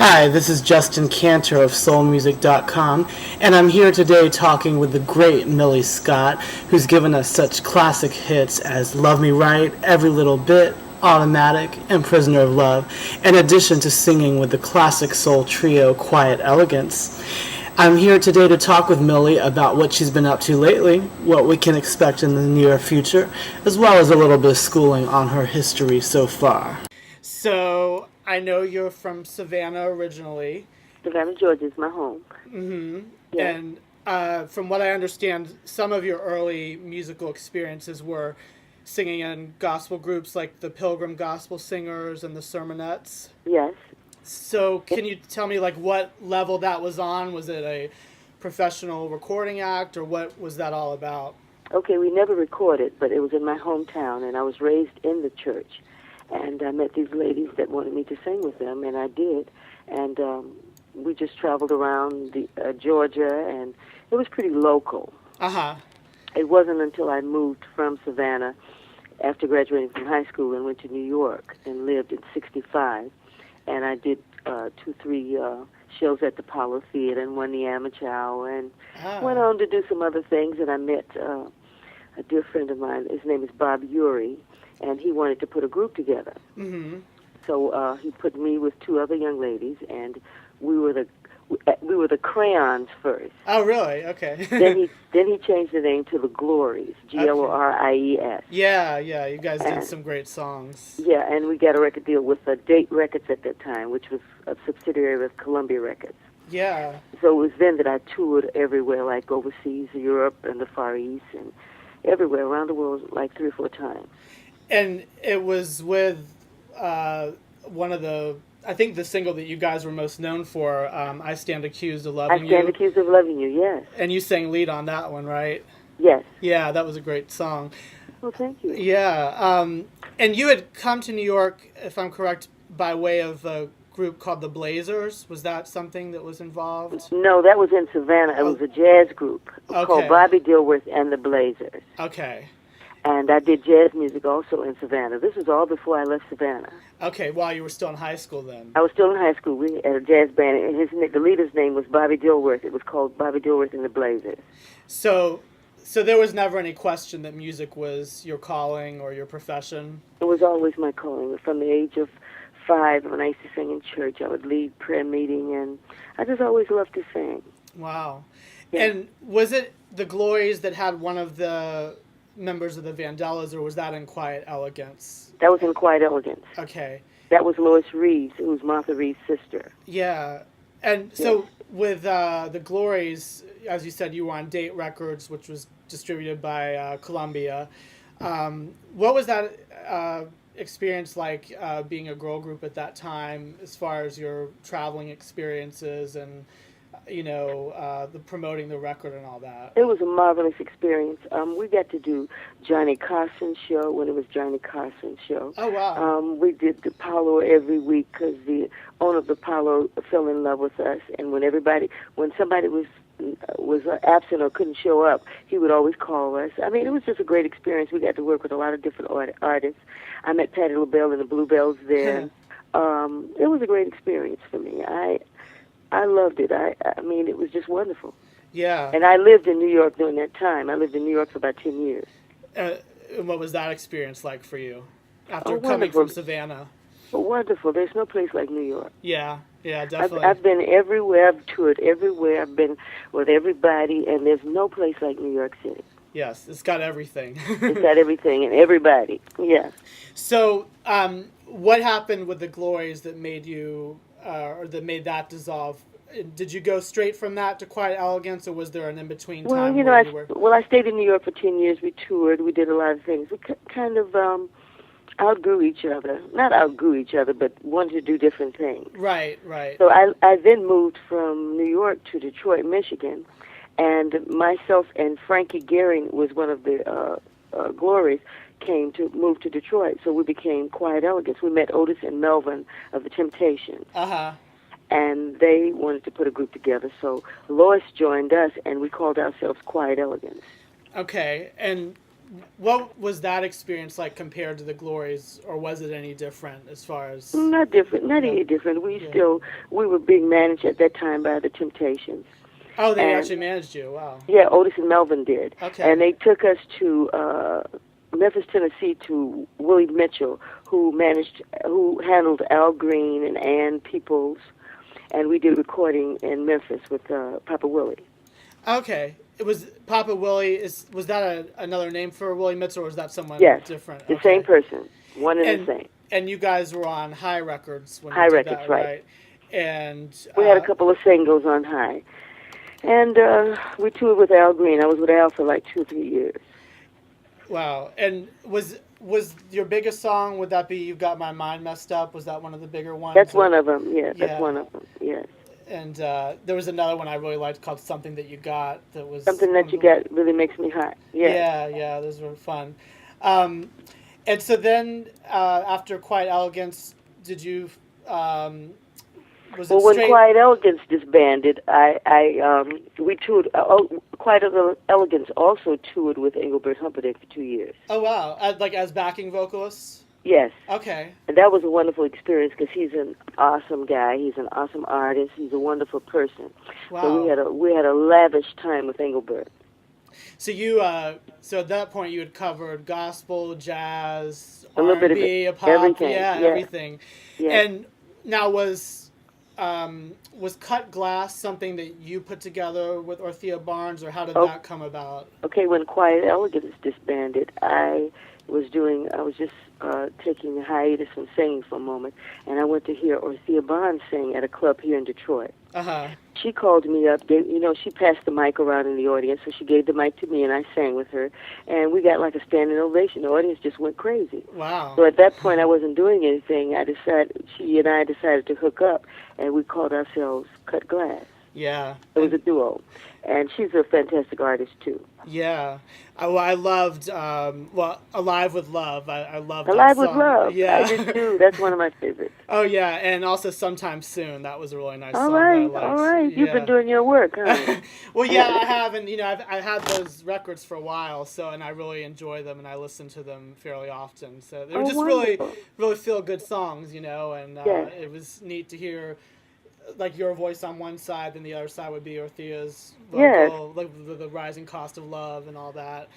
Hi, this is Justin Kantor of SoulMusic.com, and I'm here today talking with the great Millie Scott, who's given us such classic hits as Love Me Right, Every Little Bit, Automatic, and Prisoner of Love, in addition to singing with the classic soul trio Quiet Elegance. I'm here today to talk with Millie about what she's been up to lately, what we can expect in the near future, as well as a little bit of schooling on her history so far. So, I know you're from Savannah originally. Savannah, Georgia is my home. Mm-hmm. Yes. And from what I understand, some of your early musical experiences were singing in gospel groups like the Pilgrim Gospel Singers and the Sermonettes. Yes. So can you tell me like what level that was on? Was it a professional recording act, or what was that all about? Okay, we never recorded, but it was in my hometown, and I was raised in the church. And I met these ladies that wanted me to sing with them, and I did. And we just traveled around Georgia, and it was pretty local. Uh-huh. It wasn't until I moved from Savannah after graduating from high school and went to New York and lived in 65. And I did 2-3 shows at the Apollo Theater and won the amateur hour and went on to do some other things. And I met a dear friend of mine. His name is Bob Urey, and he wanted to put a group together. Mm-hmm. So he put me with 2 other young ladies, and we were the Crayons first. Oh, really? Okay. then he changed the name to the Glories, Glories. Yeah, you guys did some great songs. Yeah, and we got a record deal with Date Records at that time, which was a subsidiary of Columbia Records. Yeah. So it was then that I toured everywhere, like overseas, Europe and the Far East, and everywhere around the world, like 3 or 4 times. And it was with one of the, I think the single that you guys were most known for, I Stand Accused of Loving You. I Stand Accused of Loving You, yes. And you sang lead on that one, right? Yes. Yeah, that was a great song. Well, thank you. Yeah. And you had come to New York, if I'm correct, by way of a group called the Blazers. Was that something that was involved? No, that was in Savannah. It was a jazz group called Bobby Dilworth and the Blazers. Okay. And I did jazz music also in Savannah. This was all before I left Savannah. Okay, while you were still in high school then. I was still in high school. We had a jazz band, and the leader's name was Bobby Dilworth. It was called Bobby Dilworth and the Blazers. So there was never any question that music was your calling or your profession? It was always my calling. From the age of 5, when I used to sing in church, I would lead prayer meeting, and I just always loved to sing. Wow. Yeah. And was it the Glories that had one of the members of the Vandellas, or was that in Quiet Elegance? That was in Quiet Elegance. Okay. That was Lois Reeves, who was Martha Reeves' sister. Yeah. And so with the Glories, as you said, you were on Date Records, which was distributed by Columbia. What was that experience like, being a girl group at that time, as far as your traveling experiences and the promoting the record and all that? It was a marvelous experience. We got to do Johnny Carson's show when it was Johnny Carson's show. Oh, wow. We did the Apollo every week because the owner of the Apollo fell in love with us. And when somebody was absent or couldn't show up, he would always call us. I mean, it was just a great experience. We got to work with a lot of different artists. I met Patti LaBelle and the Bluebells there. It was a great experience for me. I loved it. I mean, it was just wonderful. Yeah. And I lived in New York during that time. I lived in New York for about 10 years. What was that experience like for you after coming from Savannah? Wonderful. There's no place like New York. Yeah, definitely. I've been everywhere. I've toured everywhere. I've been with everybody, and there's no place like New York City. Yes, it's got everything. It's got everything and everybody. Yeah. So, what happened with the Glories that made you, or that made that dissolve? Did you go straight from that to Quiet Elegance, or was there an in-between time? I stayed in New York for 10 years. We toured. We did a lot of things. We kind of outgrew each other. Not outgrew each other, but wanted to do different things. Right. So I then moved from New York to Detroit, Michigan, and myself and Frankie Gehring was one of the Glories, moved to Detroit. So we became Quiet Elegance. We met Otis and Melvin of the Temptations. Uh-huh. And they wanted to put a group together. So Lois joined us, and we called ourselves Quiet Elegance. Okay. And what was that experience like compared to the Glories, or was it any different as far as? Not different, not No. any different. Yeah. We were being managed at that time by the Temptations. Oh, they And actually managed you. Wow. yeah, Otis and Melvin did. Okay. And they took us to Memphis, Tennessee, to Willie Mitchell, who handled Al Green and Ann Peoples, and we did recording in Memphis with Papa Willie. Okay. It was Papa Willie. Was that another name for Willie Mitchell, or was that someone Yes, different? the Okay. same person, one and the same. And you guys were on High Records when High you did Records, that, right? And We had a couple of singles on High, and we toured with Al Green. I was with Al for like 2 or 3 years. Wow. And was your biggest song? Would that be "You Got My Mind Messed Up"? Was that one of the bigger ones? That's one of them. Yeah, that's Yeah. one of them. Yes. And there was another one I really liked called "Something That You Got." That was Something That You Got really makes me hot. Yeah. Yeah. Those were fun. And so then after Quiet Elegance, did you? Was it When straight? Quiet Elegance disbanded, we toured. Quiet Elegance also toured with Engelbert Humperdinck for 2 years. Oh wow! As backing vocalists. Yes. Okay. And that was a wonderful experience because he's an awesome guy. He's an awesome artist. He's a wonderful person. Wow. So we had a lavish time with Engelbert. So you so at that point you had covered gospel, jazz, A little bit of R&B, pop, everything. yeah, Yeah. everything. Yeah. And now was Cut Glass something that you put together with Orthea Barnes, or how did that come about? Okay, when Quiet Elegance disbanded, I was just taking a hiatus from singing for a moment, and I went to hear Orthea Barnes sing at a club here in Detroit. Uh-huh. She called me up, she passed the mic around in the audience, so she gave the mic to me, and I sang with her, and we got like a standing ovation. The audience just went crazy. Wow. So at that point, I wasn't doing anything. She and I decided to hook up, and we called ourselves Cut Glass. Yeah. It was a duo, and she's a fantastic artist, too. Yeah. I loved, Alive with Love. I loved Alive that with song. Love. Yeah. I did, too. That's one of my favorites. Oh, yeah, and also Sometime Soon. That was a really nice All song right, that I liked. all right. You've Yeah. been doing your work, huh? Well, yeah, I have, and I had those records for a while, and I really enjoy them, and I listen to them fairly often. So they were just wonderful. really feel good songs, and Yes. it was neat to hear like your voice on one side, then the other side would be Orthea's vocal, like the rising cost of love and all that.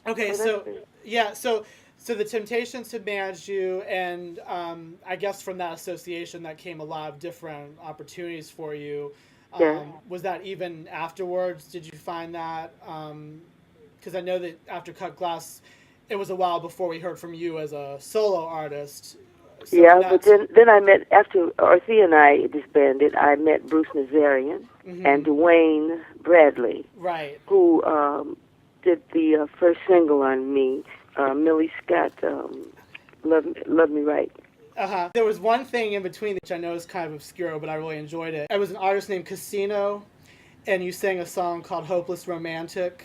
Okay, so yeah, so the Temptations had managed you, and I guess from that association that came a lot of different opportunities for you. Was that even afterwards? Did you find that? Because I know that after Cut Glass, it was a while before we heard from you as a solo artist. So yeah, but then I met, after Orthea and I disbanded, I met Bruce Nazarian and Dwayne Bradley, right, who did the first single on me, Millie Scott, Love Me Right. Uh-huh. There was one thing in between which I know is kind of obscure, but I really enjoyed it. It was an artist named Casino, and you sang a song called Hopeless Romantic.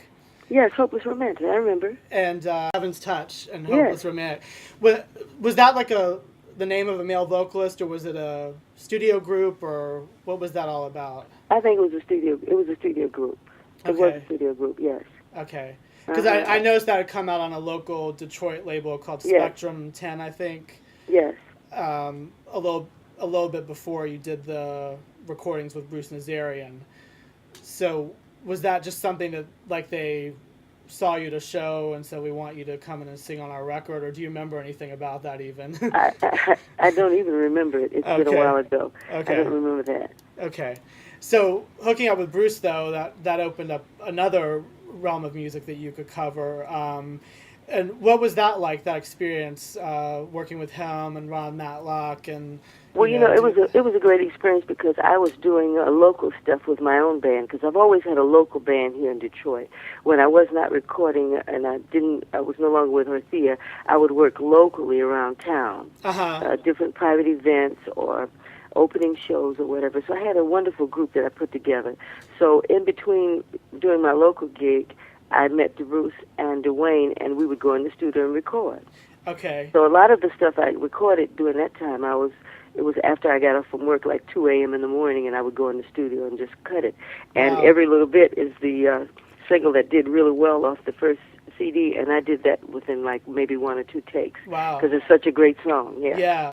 Yes, Hopeless Romantic, I remember. And Heaven's Touch and Hopeless Romantic. Was that like the name of a male vocalist, or was it a studio group, or what was that all about? I think it was a studio group. It was a studio group, yes. Okay. Because I noticed that had come out on a local Detroit label called Spectrum 10, I think. Yes. A little bit before you did the recordings with Bruce Nazarian. So was that just something that like they saw you at a show and said, we want you to come in and sing on our record, or do you remember anything about that even? I don't even remember it. It's been a while ago. Okay. I don't remember that. Okay. So hooking up with Bruce, though, that opened up another realm of music that you could cover. And what was that like, that experience, working with him and Ron Matlock? And well, it was a great experience because I was doing local stuff with my own band, because I've always had a local band here in Detroit. When I was not recording and I was no longer with Orthea, I would work locally around town, different private events or opening shows or whatever. So I had a wonderful group that I put together. So in between doing my local gig, I met Bruce and Dwayne, and we would go in the studio and record. Okay. So a lot of the stuff I recorded during that time, it was after I got off from work, like 2 a.m. in the morning, and I would go in the studio and just cut it. And every little bit is the single that did really well off the first CD, and I did that within like maybe 1 or 2 takes. Wow. Because it's such a great song. Yeah. Yeah.